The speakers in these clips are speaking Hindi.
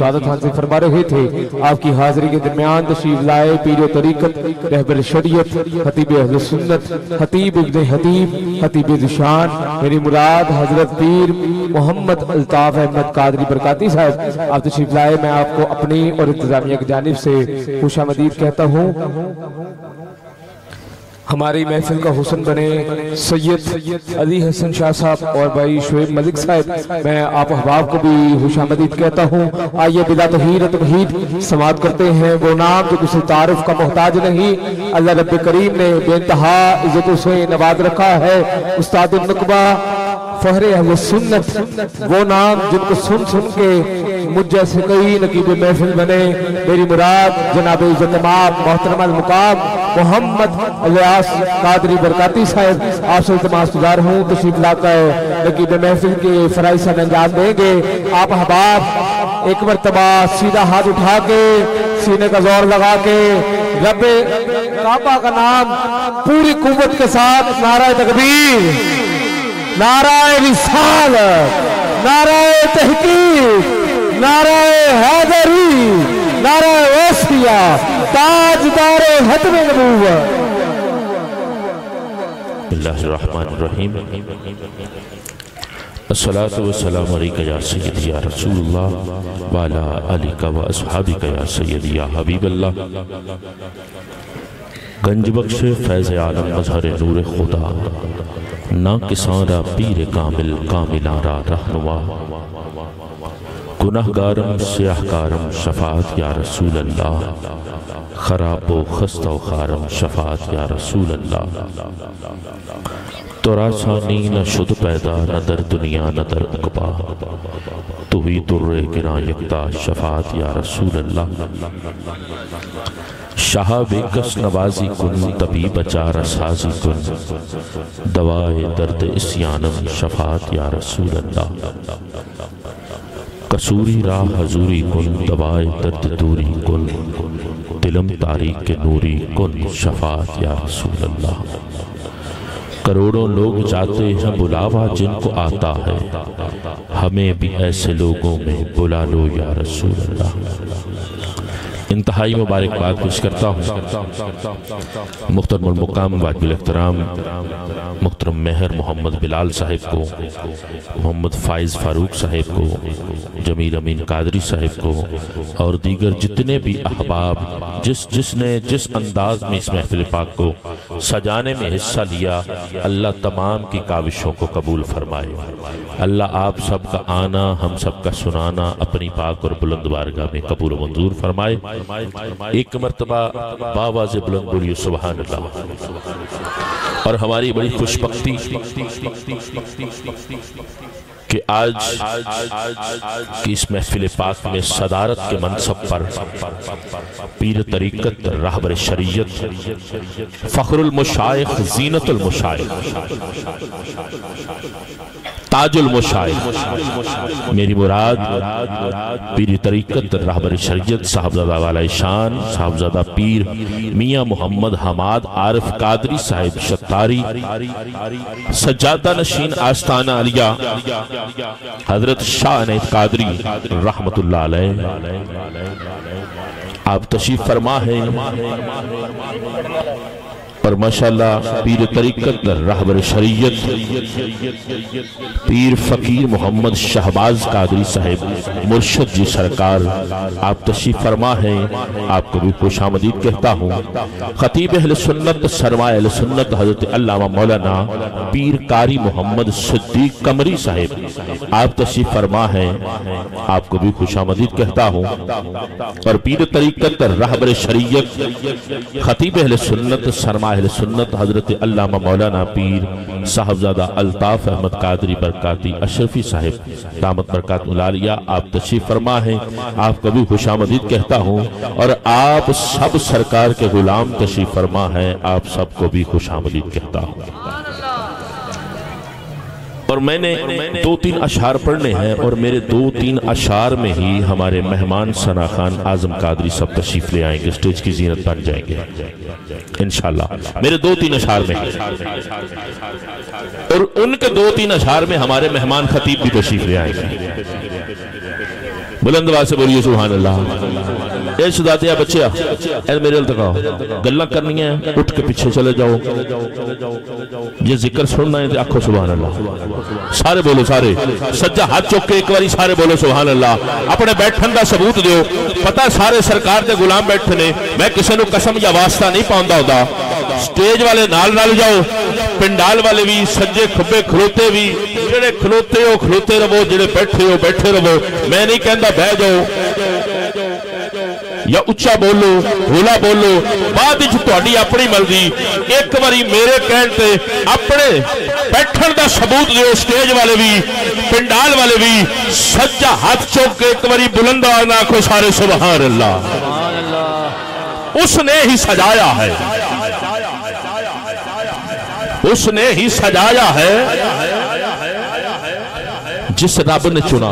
स्वागत हासिल फरमा रहे थे। आपकी हाजिरी के दरमियान तशरीफ लाए पीर तरीकत रहबर शरीयत खतीब अहले सुन्नत खतीब इब्ने हतीब खतीब ज़िशान मेरी मुराद हजरत पीर मोहम्मद अल्ताफ अहमद कादरी बरकाती साहब आप तशरीफ लाए। मैं आपको अपनी और इंतजामिया की जानिब से खुशामदीद कहता हूँ। हमारी महफिल का हुसन बने सैयद अली हसन शाह साहब और भाई शुएब मलिक साहब, मैं आप अहबाब को भी खुशामदीद कहता हूँ। आइए बिला तहीर तमहीद समात करते हैं वो नाम जो किसी तारुफ का मोहताज नहीं। अल्लाह रब्बे करीम ने बेइंतहा इज्जतों से नवाज रखा है। उस्ताद नुकबा फहरे अहले सुन्नत वो नाम जिनको सुन सुन के मुझ जैसे कई नकीब महफिल बने। मेरी मुराद जनाब इज़्ज़त-ए-माब मोहतरम मुकाम मोहम्मद अलियास कादरी बरकाती साहब आपसे इल्तिमास गुजार हूँ तशरीफ लाकर नकीब महफिल के फराइज़ से अंजाम देंगे। आप अहबाब एक मरतबा सीधा हाथ उठा के सीने का जोर लगा के रब्बे काबा का नाम पूरी कुव्वत के साथ नारा तकबीर, नाराए रिसालत, नाराए तहकीक, नाराए हैदरी, नाराए वसिया, ताजदारे हतमे नबूवत। बिस्मिल्लाहिर्रहमानिर्रहीम। अस्सलातु वस्सलामु अलैका या सय्यदी या रसूलल्लाह व अला आलिका व अस्हाबिका या सय्यदी या हबीबल्लाह। गंज बख्श फैज़ आलम मज़हर नूर खुदा ना किसारा पीर कामिल कामिलारा रहनुमा गुनहगारम सियाहकारम शफात या रसूल अल्लाह खराबो खस्ता खारम शफात या रसूल अल्लाह। तोरासानी न शुद्ध पैदा न दर दुनिया न दर उक़बा तू ही दुर्रे गिरा यकता शफात या रसूल अल्लाह। शाह बेकस नवाजी कुन तबी बचा रसाजी कुन दवाए दर्द इस्यानम शफात या रसूल अल्लाह। कसूरी राह हजूरी कुन दवाए दर्द दूरी कुन दिलम तारीक के नूरी कुन शफात या रसूल अल्लाह। करोड़ों लोग जाते हैं बुलावा जिनको आता है, हमें भी ऐसे लोगों में बुला लो या रसूल अल्लाह। इंतहाई मुबारकबाद पेश करता हूँ मुख्तरमुल मुकाम वाजिबुल एहतराम मुख्तरम मेहर मोहम्मद बिलाल साहिब को, मोहम्मद फ़ाइज़ फ़ारूक साहिब को, जमील अमीन कादरी साहिब को और दीगर जितने भी अहबाब जिसने जिस अंदाज में इस महफिल पाक को सजाने में हिस्सा लिया, अल्लाह तमाम की काविशों को कबूल फरमाए। अल्लाह आप सबका आना हम सबका सुनाना अपनी पाक और बुलंद बारगाह में कबूल मंजूर फरमाए। एक मर्तबा बावाज़े बुलंद बोलिए सुभान अल्लाह। और हमारी बड़ी खुशबख्ती कि आज की इस महफिल पाक में सदारत के मनसब पर पीर तरीकत रहबर शरीयत फ़ख्रुल मुशाइख ज़ीनतुल मुशाइख ताजुल मुशाइख मेरी मुराद पीर तरीकत रहबर शरीयत साहबजादा वाला शान साहबजादा पीर मियाँ मोहम्मद हमाद आरिफ कादरी साहिब शत्तारी सज्जादा नशीन आस्ताना अलिया हजरत शाह अनैत कादरी रहमतुल्लाह अलैह आप तशरीफ फरमा है। और माशाअल्लाह पीर तरीकत रहबर शरीयत पीर फ़कीर मोहम्मद शहबाज कादरी साहिब मुर्शद जी सरकार आप तशरीफ फरमा है। आपको भी खुशामदीद कहता हूँ। खतीब अहले सुन्नत सरमाए अहले सुन्नत हजरत अल्लामा मौलाना पीर कारी मोहम्मद सिद्दीक कमरी साहिब आप तशरीफ फरमा है। आपको भी खुशामदीद कहता हूँ। और पीर तरीकत रहबर शरीयत खतीब अहले सुन्नत सरमाए अहले सुन्नत हजरत अल्लामा मौलाना पीर साहबजादा अल्ताफ अहमद कादरी बरकाती अशरफी साहिब दामत बरकातुहुल आलिया आप तशरीफ फरमा है। आपको भी खुशामदीद कहता हूँ। और आप सब सरकार के गुलाम तशरीफ फरमा है। आप सबको भी खुशामदीद कहता हूँ। और मैंने 2-3 अशार पढ़ने हैं और मेरे 2-3 अशार में ही हमारे मेहमान सना खान आजम कादरी सब तशरीफ ले आएंगे, स्टेज की जीनत बन जाएंगे इंशाल्लाह। मेरे 2-3 अशार में और उनके 2-3 अशार में हमारे मेहमान खतीब भी तशरीफ ले आएंगे। बुलंद आवाज से बोलिए सुभान अल्लाह। ए शुदातिया बच्चिया ए मेरे अल तकाओ, गल्लां करनी है उठ के पीछे चले जाओ, ये जिक्र सुनना है आखो सुभान अल्लाह। सारे बोलो, सारे सज्जा हाथ चुक के एक बारी सारे बोलो सुभान अल्लाह। अपने बैठन का सबूत दो। पता सारे सरकार के गुलाम बैठे ने, मैं किसी को कसम या वास्ता नहीं पाਉਂਦਾ होता। स्टेज वाले नाल नाल जाओ, पिंडाल वाले भी, सज्जे खब्बे खलोते भी, जेड़े खलोते हो खलोते रहो, जेड़े बैठे हो बैठे रहो। मैं नहीं कहता बह जाओ या उच्चा बोलो, होला बोलो, बाद थोड़ी अपनी मर्जी। एक बारी मेरे कहने ते अपने बैठन का सबूत दो। स्टेज वाले भी, पिंडाल वाले भी, सज्जा हाथ चौक के एक बारी बुलंद आवाज ना आखो सारे सुभान अल्लाह। उसने ही सजाया है, उसने ही सजाया है जिस रब ने चुना,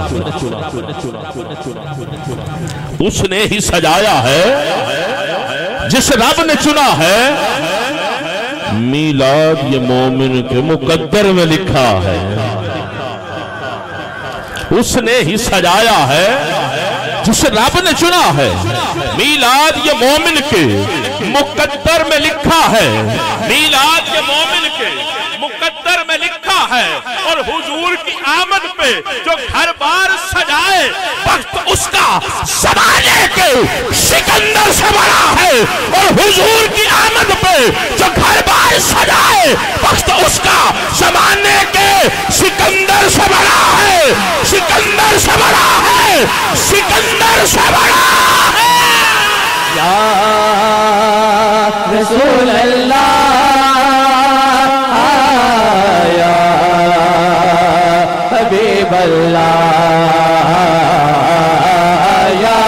उसने ही सजाया है जिस रब ने चुना है। मीलाद ये मोमिन के मुकद्दर में लिखा है, उसने ही सजाया है जिस रब ने चुना है। मीलाद ये मोमिन के मुकद्दर में लिखा है, मीलाद ये मोमिन के मुकद्दर में लिखा है। और हुजूर की आमद पे जो घर बार सजाए, वक्त उसका ज़माने के सिकंदर से बड़ा है। और हुजूर की आमद पे जो घर बार सजाए, वक्त उसका ज़माने के सिकंदर से बड़ा है, सिकंदर से बड़ा है, सिकंदर से बड़ा है। या रसूल अल्लाह, या हबीब अल्लाह, या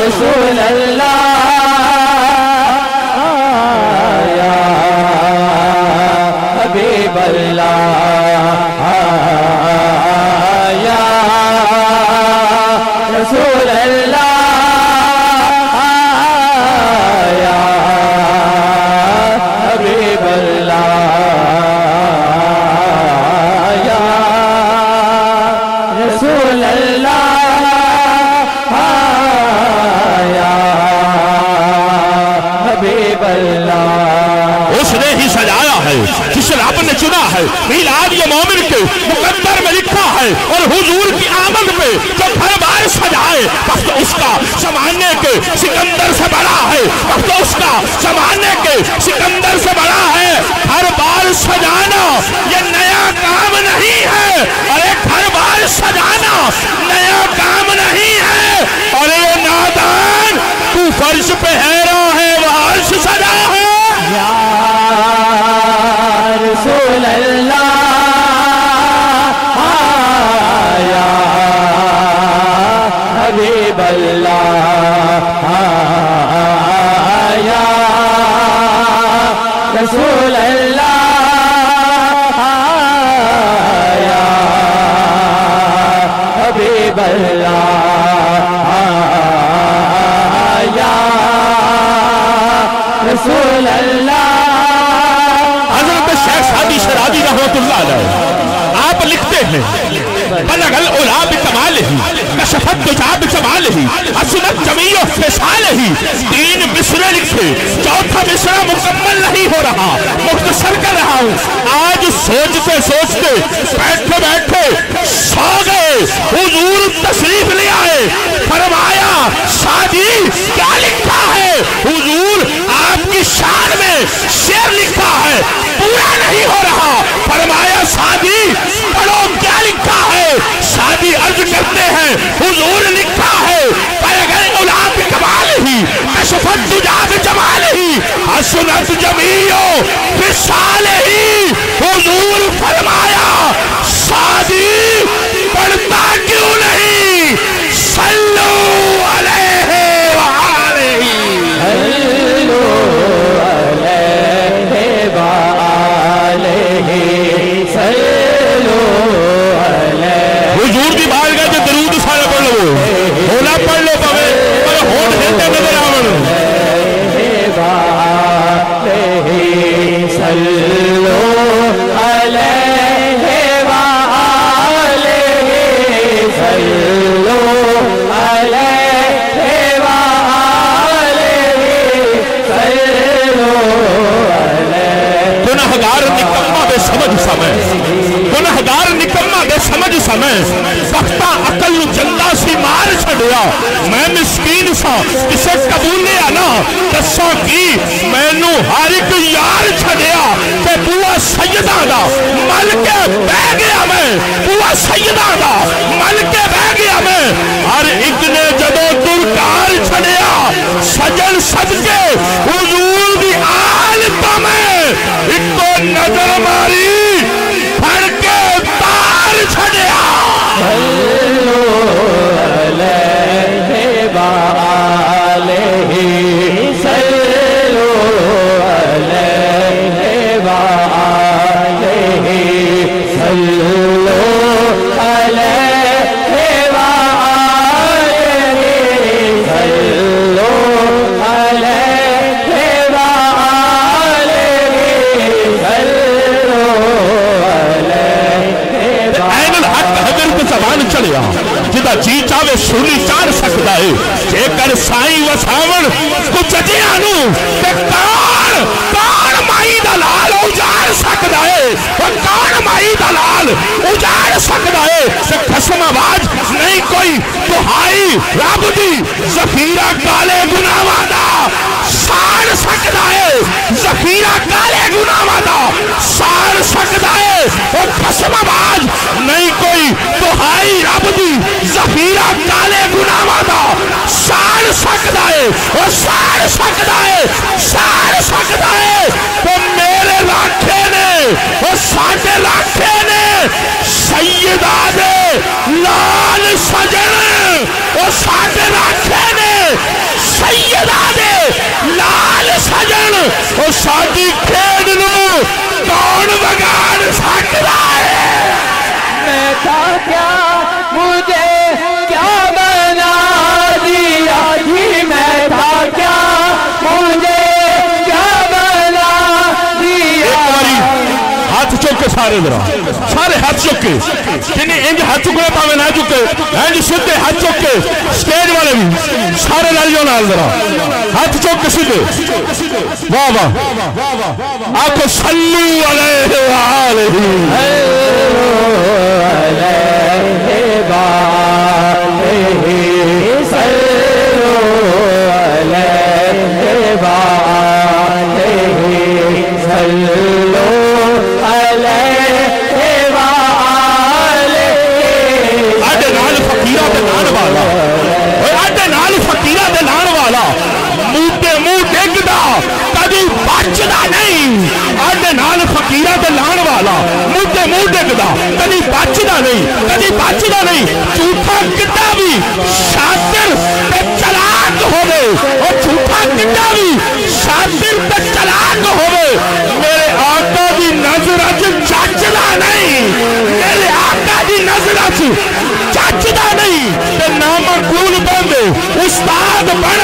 रसूल अल्लाह, या हबीब अल्लाह, या रसूल अल्लाह, चुना है। मीलाद ये मोमिन के मुकद्दर में लिखा है। और हुजूर की आमद पे जो घर बार सजाए, वक्त उसका ज़माने के सिकंदर से बड़ा है, वक्त उसका ज़माने के सिकंदर से बड़ा है। हर बार सजाना ये नया काम नहीं है, अरे घर बार सजाना नया काम नहीं है। अरे नादान तू फर्श पे हैरा है, वह अर्श सजा है। या रसूल अल्लाह, या हबीब अल्लाह, या रसूल अल्लाह, या हबीब अल्लाह, या रसूल अल्लाह। शराबी रहमतुल्लाह अलैह आप लिखते हैं, बलगल उला बिकमालिही कशफत दुजा बिकमालिही असनत जमीओ फिसालिही। 3 मिसरे लिखे, चौथा मिसरा मुकम्मल नहीं हो रहा, मुख्तसर कर रहा हूं। आज सोचते सोचते बैठे बैठे सो गए, हुजूर तशरीफ ले आए, फरमाया शादी क्या लिखा है? हुजूर आपकी शान में शेर लिखा है, पूरा नहीं हो रहा। फरमाया शादी पढ़ो क्या लिखा है? शादी अर्ज करते हैं, हुजूर लिखा है पैगल उलाब कमालिही कशफत दुजा बिजमालिही हसनत जमीओ फिसालिही। हुजूर फरमाया शादी पढ़ता क्यों नहीं? सल्लू अलैहि व आलिही, सल्लू अलैहि व आलिही, सल्लू अलैहि। हुजूर की बारगाह में दरूद सारे पढ़ लो, होला पढ़ लो पवे पर होठ देते नजर आवन। सल्लू अलैहि व आलिही, सल्लू छड़िया मैं मिसकीन सा किसे कबूलिया ना दसो की मैनू हर एक यार छड़िया ते बुआ सैयदा दा मल के बह गया मैं बुआ सैयदा दा मल के बह गया मैं हर एक ने जदों दुरकार छड़िया सजन सदके हुजूर दी आल तो मैं इको नजर मारी फड़ के तार छड़िया जिदा जी चावे सूली चार सकता है जेकर साई वसावन कुछ जियानू ते कान माई दा लाल उजाड़ सकता है कान माई दा लाल उजाड़ सकता है ते कसम आवाज नहीं कोई दुहाई रब दी ज़खीरा काले गुनाहां दा साड़ सकता है ज़खीरा काले गुनाहां दा साड़ सकता है और कसम आवाज नहीं कोई दुहाई रब दी ज़खीरा काले गुनाहां दा साड़ सकता है और साड़ सकता है साड़ सकता है तो मेरे लाखे ने और साढ़े लाखे ने सैयदा दे लाल सजन और साढ़े लाखे ने सैयदा दे लाल सजन और साडी खेड नूं कौन बगाड़ सकता है मैं था क्या मुझे क्या बना दिया जी मैं था क्या मुझे क्या बना दिया हाथ चुक के सारे हाथ चुक के जिन्हें इंज हाथ चुके पावे ना चुके इंज सीधे हाथ चुक के स्टेज वाले भी सारे लालियों नाल जरा हाथ चुक के सीधे वाह वाह आखो सल्लू अलैहि वालैहि फकीरा ते लाण वाला मुद्दे मुंह डिगदा कदी बचदा नहीं झूठा कितना भी शातिर ते चलाक होवे और झूठा कितना भी शातिर ते चलाक होवे मेरे आका दी नजर च जचदा नहीं मेरे आका दी नजर च जचदा नहीं ते ना मकबूल बंदे उस्ताद बन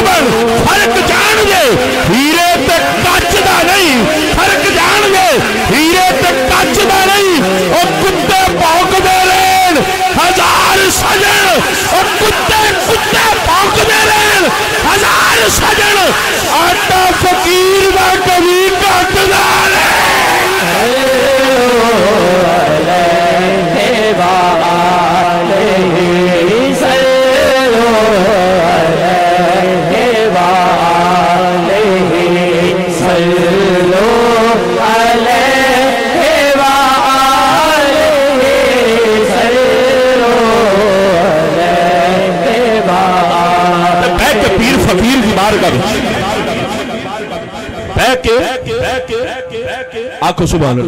फर्क जान दे हीरे ते कचदा नहीं फर्क जान दे हीरे ते कचदा नहीं और कुत्ते भौंकदे रहन हजार सजन और कुत्ते भौंकदे रहन हजार सजन आटा फकीर दा कभी कटदा आखो सुभान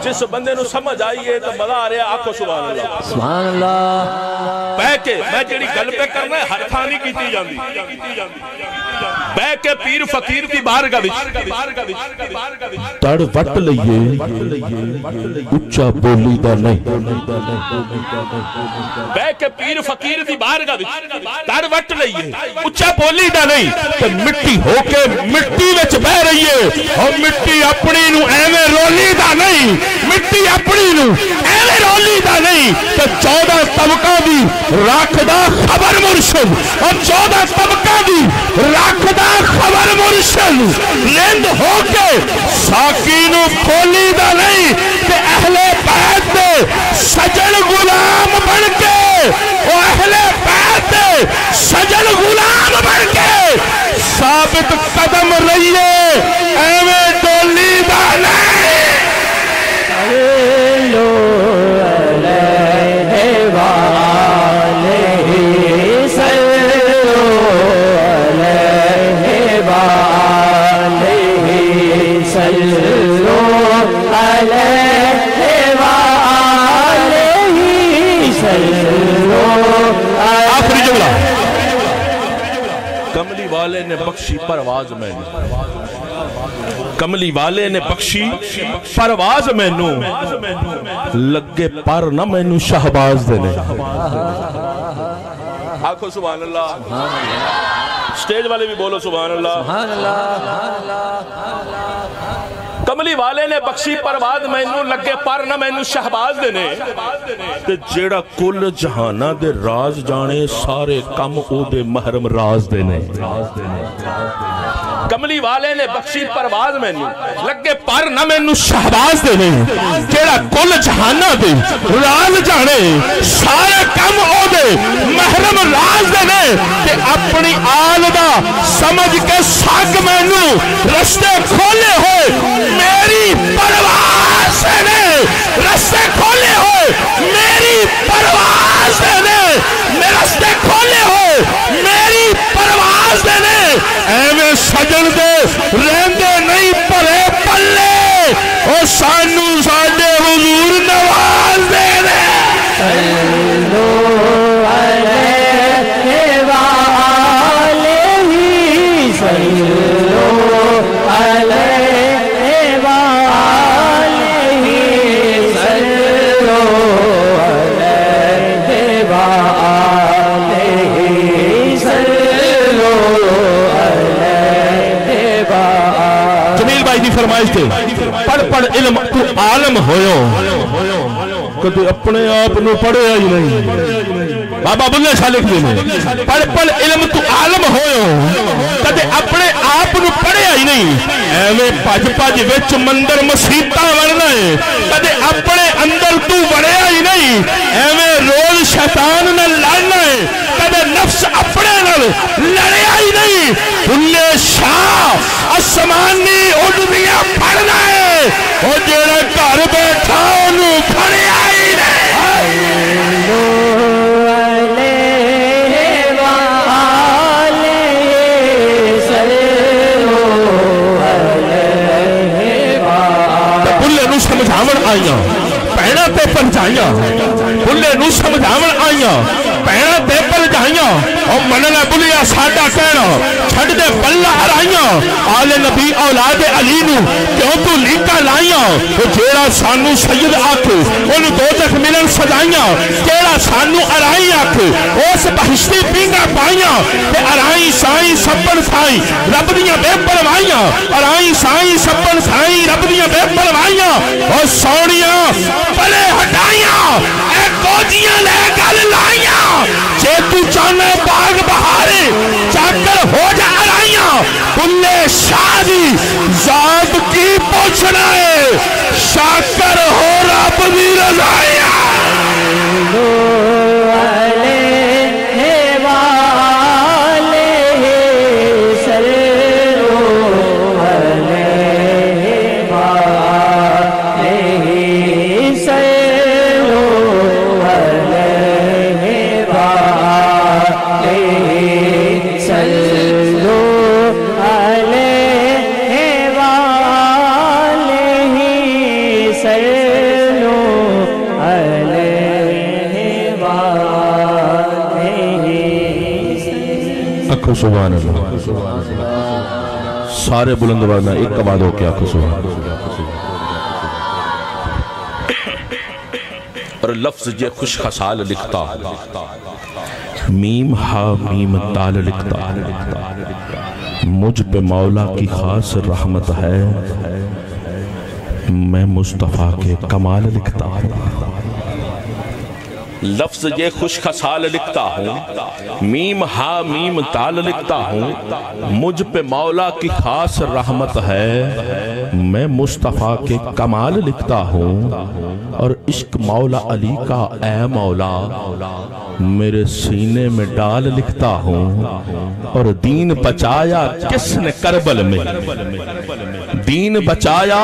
जिस बंदे नु समझ आई है तो मजा आ रहा आखो सुभान अल्लाह बह के मैं जेड़ी गल पे करना है हर थां नहीं कीती जांदी बह के पीर फकीर की बारगाह विच तड़ वट लईए उच्चा बोली दा नहीं बह के पीर फकीर की बारगाह विच तड़ वट लईए उच्चा बोली दा नहीं ते मिट्टी होके मिट्टी विच बह रही है और मिट्टी अपनी नु एवें रोली दा नहीं मिट्टी अपनी नु एवें रोली दा नहीं ते 14 तबका दी रखदा खबर मुर्शिद और 14 तबका दी रखदा खबर मुर्शिद लिंद होके साकी नु खोली दा नहीं ते अहले बैत दे सजन गुलाम बन के आखिरी जुमला, कमली वाले ने बख्शी परवाज मैनू, कमली वाले ने बख्शी परवाज मैनू, लगे पर ना मैनू शहबाज देने। आखो सुभान अल्लाह, स्टेज वाले भी बोलो सुभान अल्लाह। कमली वाले ने बख्शी परवाज मैनू, लगे पर ना मैनू शहबाज देने, ते जेड़ा कुल जहाना दे राज जाने, सारे कम ओदे महरम राज देने। कमली वाले ने बख्शी परवाज मैनू, लगे पर ना मैनू शहबाज देने, जेड़ा कुल जहाना दे राज जाने, सारे कम ओदे महरम राज देने, ते अपनी आल दा समझ के सग मैनू रस्ते खोले होए मेरी परवाज़ ने, रस्ते खोले होए मेरी परवाज़ ने, मेरे रस्ते खोले होए मेरी परवाज़ ने। एवें सजन दे रहंदे नहीं भले पल्ले, ओ सानू साडे हुजूर नवाज दे ने। फरमाइश थे पढ़ पढ़ इल्म तू आलम होयो, कभी अपने आप न पढ़िया ही नहीं। बाबा बुल्ले शाह लिख देने, पढ़ पढ़ इल्म तू आलम होयो, कभी अपने आप न पढ़िया ही नहीं। एवें भज भज विच मंदिर मसीता वरना है, कभी अपने अंदर तू वड़िया ही नहीं। एवें रोज शैतान न लड़ना है, कभी नफ्स अपने नाल लड़िया ही नहीं। बुल्ले शाह आसमानी उड़दियां पढ़ना है, और जेड़ा घर बैठा उन्होंने फड़िया ही नहीं। बुल्ले नू समझावन आईया भैणा ते पंजाइया, बुल्ले नू समझावन आईया भैणा ते पंजाइया, और मनना बुलिया साडा कहना छड़ दे पल्ला हराइया। आले नबी औलाद अली नू क्यों तू लीका लाइया, जेड़ा सानू सैयद आख ओनू दोजख मिलन सजाइया, जेड़ा सानू अराई आख उस बहिश्ती पींगा पाइया, ते अराई साई सपन साई रब दियां बेपरवाहियां, अराई साई सपन साई रब दियां बेपरवाहियां। और सोनिया पले हटाइया ए गोजियां ले गल लाइया, जे तू चाहना बाग बहारे जाकर हो जा अराइया। बुल्ले शाह दी जात की पूछना है, शाकर हो रब दी रज़ाया। सुभान अल्लाह, सारे बुलंद आवाज़ में एक आवाज़ हो क्या सुभान। और लफ्ज जे खुश खसाल लिखता, मीम हा मीम ताल लिखता, मुझ पे मौला की खास रहमत है, मैं मुस्तफ़ा के कमाल लिखता हूँ। लफ्ज ये खुश खसाल लिखता हूँ, मीम हा मीम ताल लिखता हूँ, मुझ पे मौला की खास रहमत है, मैं मुस्तफ़ा के कमाल लिखता हूँ। और इश्क मौला अली का ऐ मौला मेरे सीने में डाल लिखता हूँ। और दीन बचाया किसने करबल में, दीन बचाया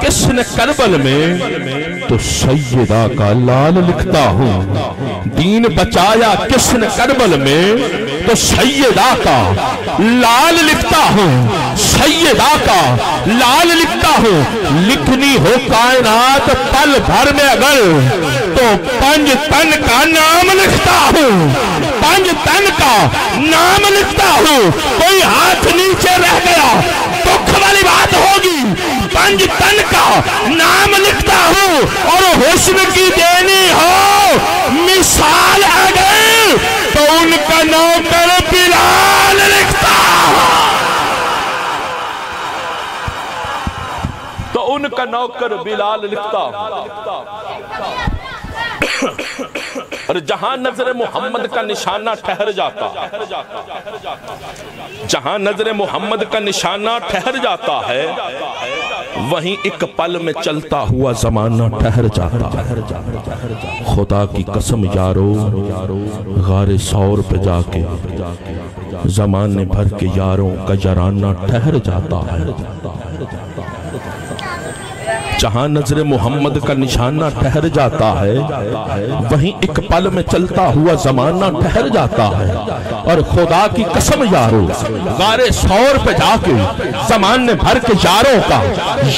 किसने करबल में, तो सैयदा का लाल लिखता हूँ। दीन बचाया किसने करबल में, तो सैयदा का लाल लिखता हूँ। सैयदा का लाल लिखता हूँ। लिखनी हो कायनात पल भर में अगर, तो 5 तन का नाम लिखता हूँ, 5 तन का नाम लिखता हूँ। कोई हाथ नीचे रह गया दुख वाली बात होगी। 5 तन का नाम लिखता हूँ और हुस्न की देनी हो मिसाल अगर तो उनका नौकर बिलाल लिखता, तो उनका नौकर बिलाल लिखता। और जहां नजर मोहम्मद का निशाना ठहर जाता, जहां नजर मोहम्मद का निशाना ठहर जाता है, वहीं एक पल में चलता हुआ जमाना ठहर जाता है। खुदा की कसम यारो, गारे सौर पे जाके जमाने भर के यारों का याराना ठहर जाता है। जहां नजर मोहम्मद का निशाना ठहर जाता है, वहीं एक पल में चलता हुआ जमाना ठहर जाता है। और खुदा की कसम यारो, गारे सौर पे जाके जमाने भर के यारों का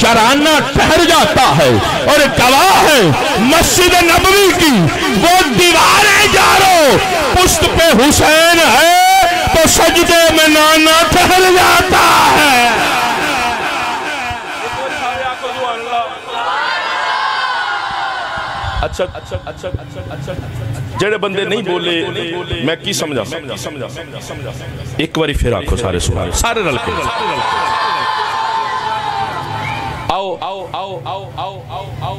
याराना ठहर जाता है। और गवाह है मस्जिद नबवी की वो दीवारें यारो, पुश्त पे हुसैन है तो सजदे में नाना ठहर जाता है। अच्छा अच्छा अच्छा अच्छा जेड़े बंदे नहीं बोले मैं की समझा, एक बारी फिर आखो सारे सुना, सारे रल के आओ आओ आओ आओ आओ आओ आओ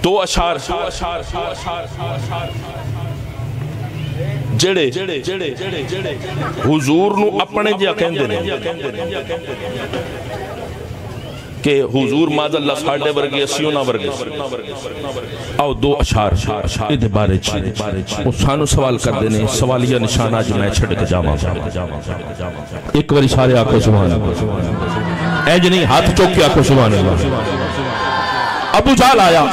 2 अशार जेड़े जेड़े जेड़े जेड़े हुजूर नू अपने जिहा कहंदे ने कि हुजूर माज़अल्लाह साडे वर्गे असी उन्हां वर्गे। आओ 2 अशार इहदे बारे च ओ सानू सवाल करदे ने, सवालिया निशाना अज मैं छड्ड के जावांगा। एक बारी सारे आखो सुभान अल्लाह, इंज नहीं हाथ चुक के आखो सुभान अल्लाह। अबू जहल आया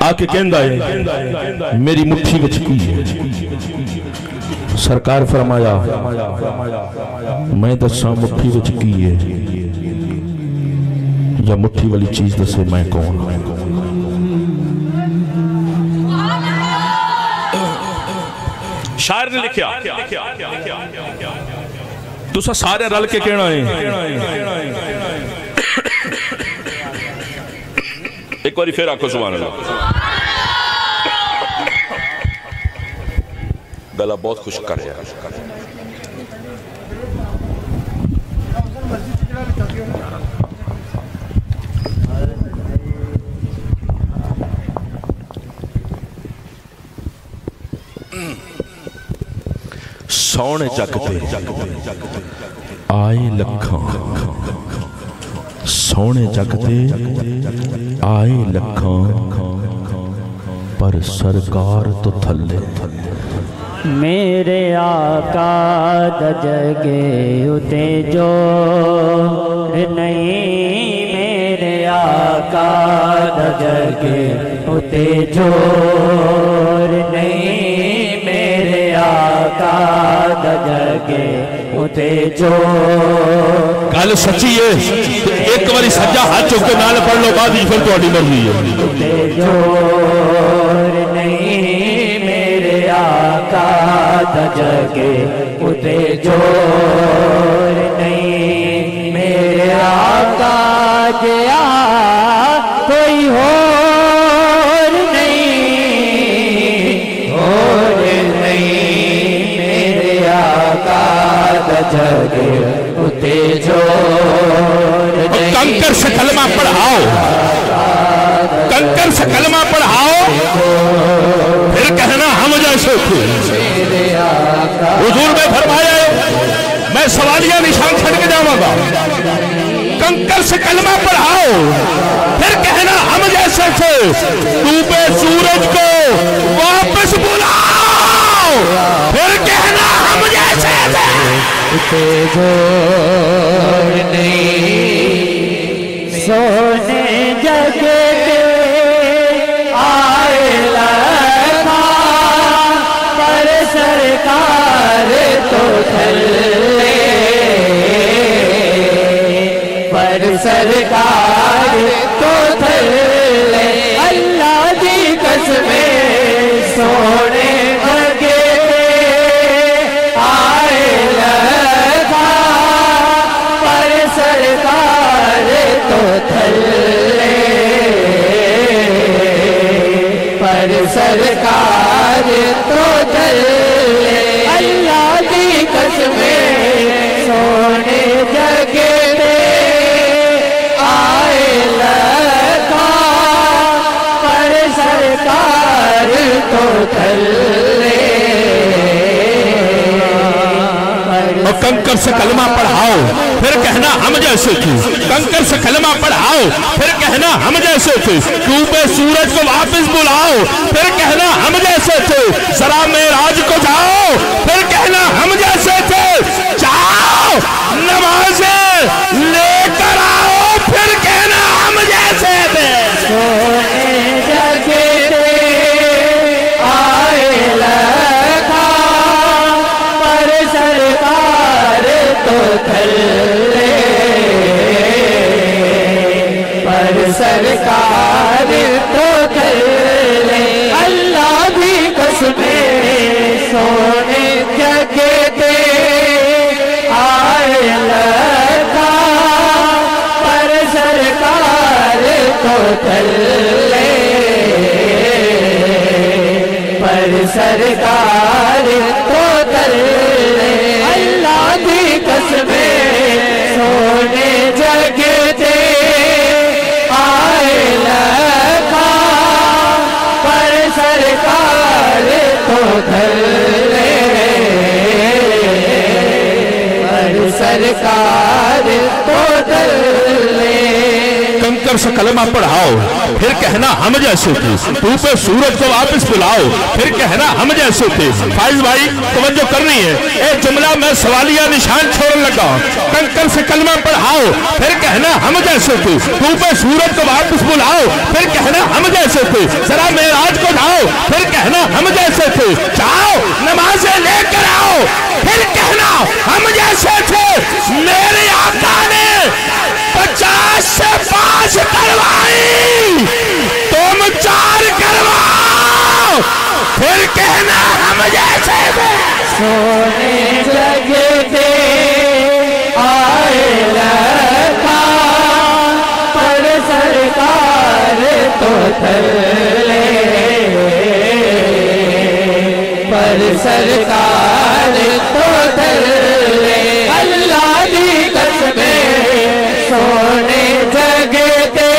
आके कहंदा है मेरी मुट्ठी विच की है। सरकार फरमाया मैं दसा मुट्ठी विच की है, या मुट्ठी वाली चीज दसे मैं कौन। शायर ने लिखा तुसा सारे रल के कहना है। एक बारी फिर आखो सुभान अल्लाह। गला बहुत खुश कर रहा है। सोने जगते आए लखां, सोने जगते आए लखां, पर सरकार तो थले। मेरे आका दजगे उते जो नहीं, मेरे आका दजगे उते जोर नहीं, मेरे आका दजगे उते जोर। गल सच्ची है, एक बारी सज्जा हाथ चुक के नाल पढ़ लो, बाद फिर तुहाडी मर्जी है। उते जोर नहीं, आका दजगे उते जोर नहीं, मेरे आका जया कोई होर नहीं, होर नहीं, मेरे आका दजगे उते जोर नहीं। कंकर से कलमा पढ़ाओ, कंकर से कलमा पढ़ाओ, फिर कहना हम जैसे थे। हुजूर ने फरमाया मैं सवालिया निशान छड़ के जाऊंगा। कंकर से कलमा पढ़ाओ, फिर कहना हम जैसे थे। डूबे सूरज को वापस बुलाओ, फिर कहना हम जैसे थे। सोने जगे आए लखा, पर सरकार तो थले, पर सरकार तो थले। सरकार तो चले अल्लाह की कसमें सोने जगे पे आए लखा पर सरकार तो चले। और कंकर से कलमा पढ़ाओ फिर कहना हम जैसे थे, कंकर से कलमा पढ़ाओ फिर कहना हम जैसे थे, डूबे सूरज को वापस बुलाओ फिर कहना हम जैसे थे, जरा मेराज को जाओ फिर कहना हम जैसे थे, जाओ नमाज़ें लेकर आओ फिर कहना हम जैसे थे। सोने जगे आए लखा पर सरकार तो थल्ले पर सरकार तो थल्ले अल्लाह भी कसमें सोने जगे दे आए लखा पर सरकार तो थल्ले पर सरकार तो थल्ले अल्लाह की कसमें सोने जगे दे आए लखा पर सरकार तो थल्ले पर सरकार तो थल्ले। कंकर से कलमा पढ़ाओ फिर कहना हम जैसे थे, डूबे सूरज को वापस बुलाओ फिर कहना हम जैसे थे। फाइज भाई तवज्जो करनी है, एक जुमला मैं सवालिया निशान छोड़ने लगा। कंकर से कलमा पढ़ाओ फिर कहना हम जैसे थे, डूबे सूरज को वापस बुलाओ फिर कहना हम जैसे थे, जरा मेराज को जाओ फिर कहना हम जैसे थे, जाओ नमाज़ें लेकर आओ फिर कहना हम जैसे थे। मेरे आका ने 50 से 5 करवाई, तुम 4 करवाओ फिर कहना हम जैसे थे। सोने जगे दे आए लखा पर सरकार तो थल्ले पर सरकार तो थल्ले अल्लाह की कसमें सोने जगे दे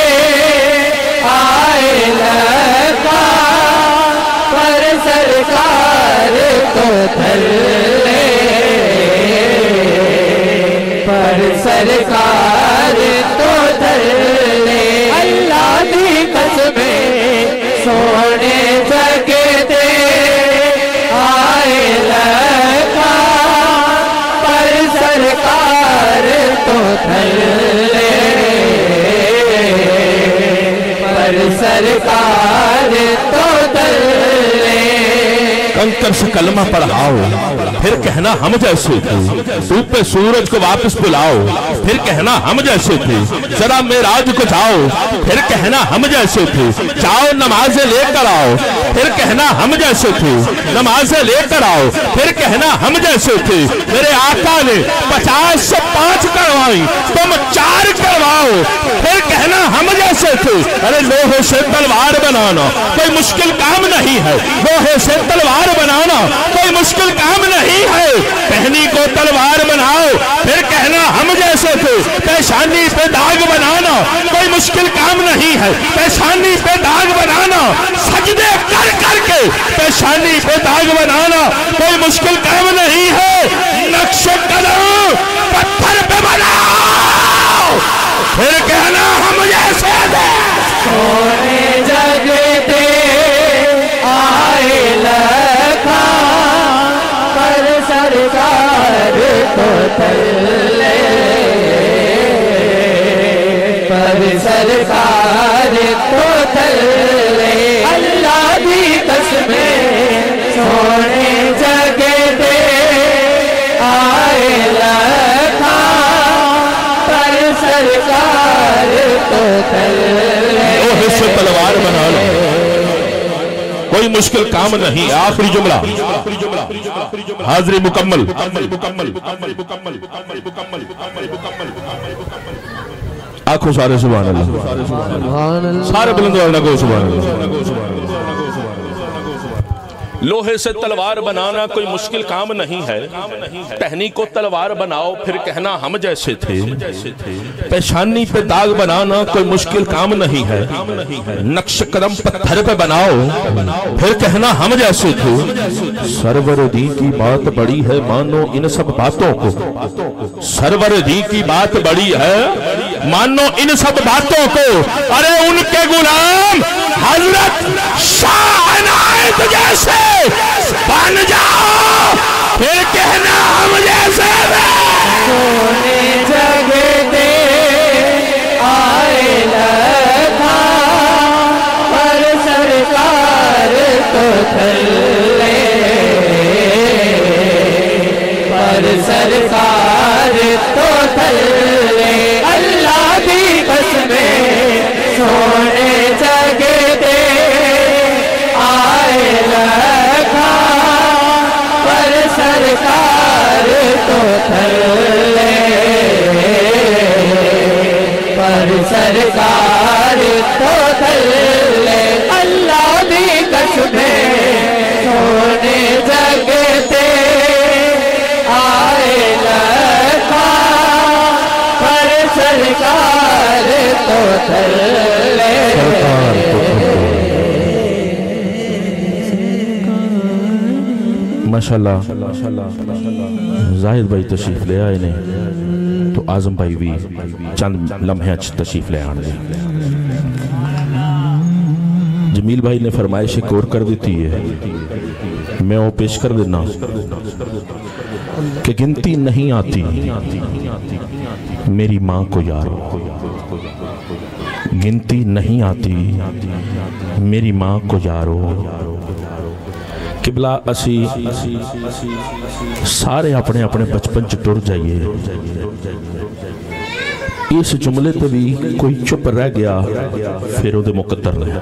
आए लखा पर सरकार तो थल्ले पर सरकार तो थल्ले अल्लाह की कसमें सोने जगे दे आए लखा पर सरकार तो थल्ले पर सरकार तो थल्ले। कंकर से कलमा पढ़ाओ फिर कहना हम जैसे थे, डूबे सूरज को वापस बुलाओ फिर कहना हम जैसे थे, जरा मेराज को जाओ फिर कहना हम जैसे थे, जाओ नमाज़ें लेकर आओ फिर कहना हम जैसे थे, नमाज़ें लेकर आओ फिर कहना हम जैसे थे। मेरे आका ने 50 से 5 करवाई, तुम 4 करवाओ फिर कहना हम जैसे थे। अरे लोहे से तलवार बनाना कोई मुश्किल काम नहीं है, लोहे से तलवार बनाना कोई मुश्किल काम नहीं है। पहनी को तलवार बनाओ फिर कहना हम जैसे थे, पेशानी पे दाग बनाना कोई मुश्किल काम नहीं है, पेशानी पे दाग बनाना सजदे कर करके पेशानी पे दाग बनाना कोई मुश्किल काम नहीं है। नक्श कदम पत्थर पे बनाओ फिर कहना हम जैसे थे। सोने जगे दे आए लखा पर सरकार तो थल्ले पर सरकार तो थल्ले अल्लाह की कसमें सोने जगे दे आए लखा पर सरकार तो थल्ले से तलवार बना लो कोई मुश्किल काम नहीं। आखिरी जुमला हाजिरी मुकम्मल। आंखों सारे सुभान अल्लाह, सारे बुलंद वाला को सुभान अल्लाह। लोहे से तलवार बनाना कोई मुश्किल काम नहीं है, टहनी को तलवार बनाओ फिर कहना हम जैसे थे। पेशानी पे दाग बनाना कोई मुश्किल काम नहीं है, नक्श कदम पत्थर पे बनाओ फिर कहना हम जैसे थे। सरवर दी की बात बड़ी है, मानो इन सब बातों को। सरवर दी की बात बड़ी है, मानो इन सब बातों को। अरे उनके गुलाम हजरत शाह इनायत जैसे बन जाओ फिर कहना हम जैसे। सोने जगते आए लखा पर सरकार तो थल्ले, पर सरकार तो थल्ले। अल्लाह की कसमें सोने जगते आए लखा पर सरकार तो थल्ले, पर सरकार तो थल्ले। अल्लाह भी कसमें सोने जगते आए लखा पर सरकार तो थल्ले। माशाल्लाह जाहिद भाई तशरीफ ले आए ने, तो आजम भाई भी चंद लम्हे तशरीफ ले आने। जमील भाई ने फरमाइश एक और कर दी है, मैं वो पेश कर देना कि गिनती नहीं आती मेरी माँ को यारो, गिनती नहीं आती मेरी माँ को यारो। किबला असी सारे अपने अपने बचपन च टुर जाइए, इस जुमले ते भी कोई चुप रह गया फिर उहदे मुकद्दर नहीं।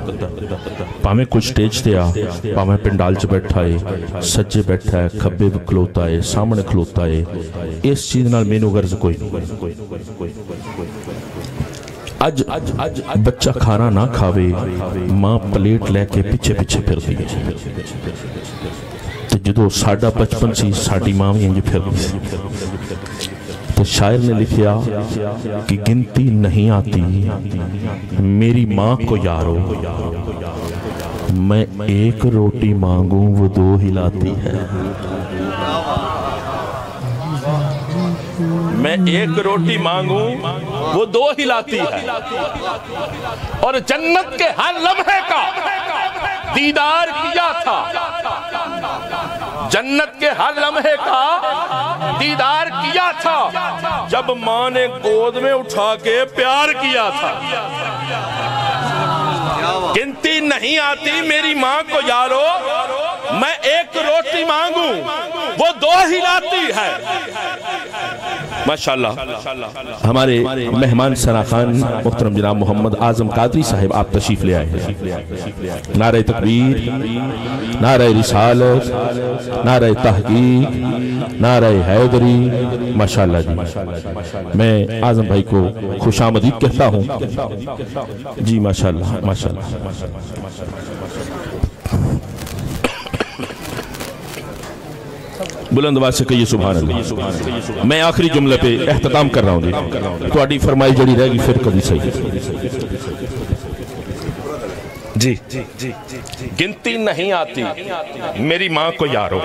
भावें कोई स्टेज ते आ, भावें पिंडाल च बैठा है, सज्जे बैठा है, खब्बे खलोता है, सामने खलोता है, इस चीज नाल मैनू गर्ज कोई नहीं। अज अज अज बच्चा खाना ना खावे, मां प्लेट लैके पिछे पिछे फिरदी है। तो जो साडा बचपन सी साडी मां भी इंज फिरदी सी। तो शायर ने लिखा कि गिनती नहीं आती मेरी माँ को यारो, मैं एक रोटी मांगू वो दो हिलाती है। मैं एक रोटी मांगू वो दो हिलाती है, और जन्नत के हर लम्हे का दीदार किया था, जन्नत के हर लम्हे का दीदार किया था, जब माँ ने गोद में उठा के प्यार किया था। गिनती नहीं आती मेरी माँ को यारो, मैं एक रोटी मांगू वो दो हिलाती है। माशाल्लाह हमारे मेहमान सराखान मुहतरम जनाब मोहम्मद आजम कादरी साहिब आप तशरीफ ले आए हैं। नारे तकबीर, नारे रिसालत, नारे तहकीक, नारे हैदरी। माशाल्लाह जी, मैं आजम भाई को खुशामदीद कहता हूँ जी। माशाल्लाह माशाल्लाह। बुलंद आवाज से कहिए सुभान अल्लाह। मैं आखिरी जुमले पे एहतमाम कर रहा हूँ जी, तो आड़ी फरमाई जड़ी रहेगी फिर कभी सही जी। गिनती नहीं आती मेरी माँ को यारो,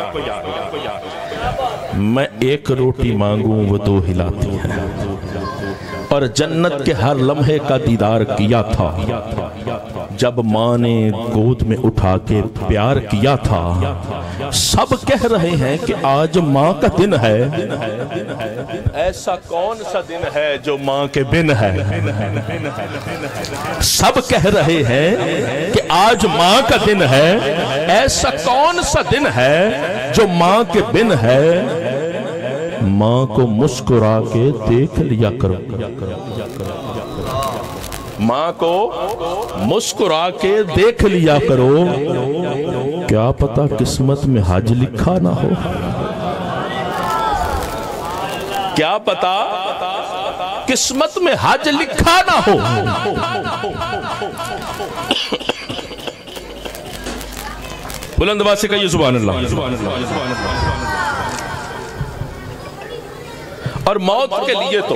मैं एक रोटी मांगू वो दो हिलाती है, और जन्नत के हर लम्हे का दीदार किया था, जब माँ ने गोद में उठा के प्यार किया था। सब कह रहे हैं कि आज माँ का दिन है, ऐसा कौन सा दिन है जो माँ के बिन है। सब कह रहे हैं कि आज माँ का दिन है, ऐसा कौन सा दिन है जो माँ के बिन है। माँ को मुस्कुरा के देख लिया करो, माँ को मुस्कुरा के देख लिया करो, क्या पता किस्मत में हज लिखा ना हो, क्या पता किस्मत में हज लिखा ना हो। बुलंद आवाज से कहिए सुभान अल्लाह। और मौत के लिए तो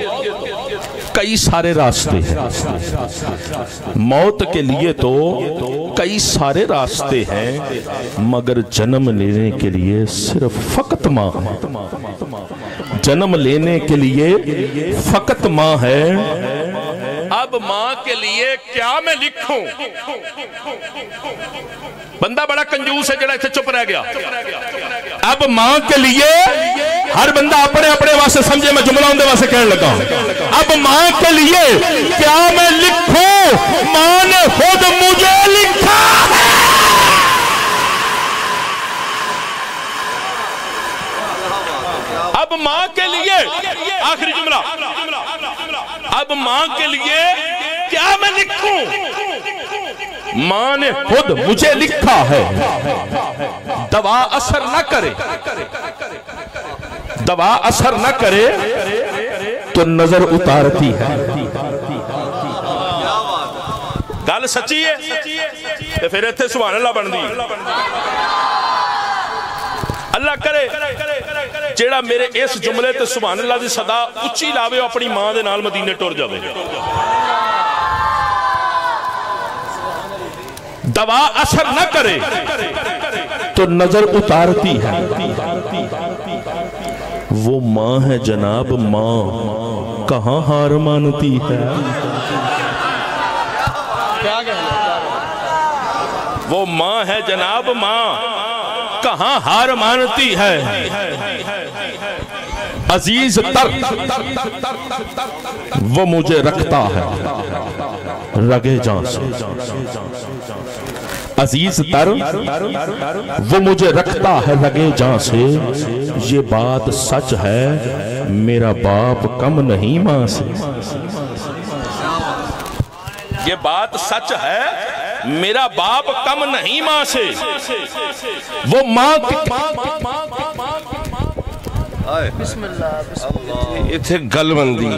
कई सारे रास्ते हैं, मौत के लिए तो कई सारे रास्ते हैं, मगर जन्म लेने के लिए सिर्फ फकत माँ है। जन्म लेने के लिए फकत माँ है। अब माँ के लिए क्या मैं लिखूं? बंदा बड़ा कंजूस है जरा इत्थे चुप रह गया। अब मां के लिए हर बंदा अपने अपने वास्ते समझे, मैं जुमला उनके वास्ते कहने लगा। अब मां के लिए क्या मैं लिखूं? मां ने खुद मुझे लिखा है। अब मां के लिए आखिरी जुमला, अब मां के लिए क्या मैं लिखूं? मां ने खुद मुझे लिखा है। दवा असर न करे, दवा असर न करे तो नजर उतारती है। गल सच्ची है तो फिर इत्थे सुभान अल्लाह बनदी। अल्लाह करे जेड़ा मेरे इस जुमले ते सुभान अल्लाह दी सदा उच्ची लावे, अपनी मां दे नाल मदीने टुर जावे। दवा असर न करे तो नजर उतारती है। वो मां है जनाब, मां कहां हार मानती है। वो मां है जनाब, मां कहां हार मानती है। अजीज तर वो मुझे रखता है रगे जान से। अजीज तर वो मुझे रखता है लगे जां से। ये बात सच है मेरा बाप कम नहीं मां से। ये बात सच है मेरा बाप कम नहीं मां से। वो मां इत्थे गलबंदी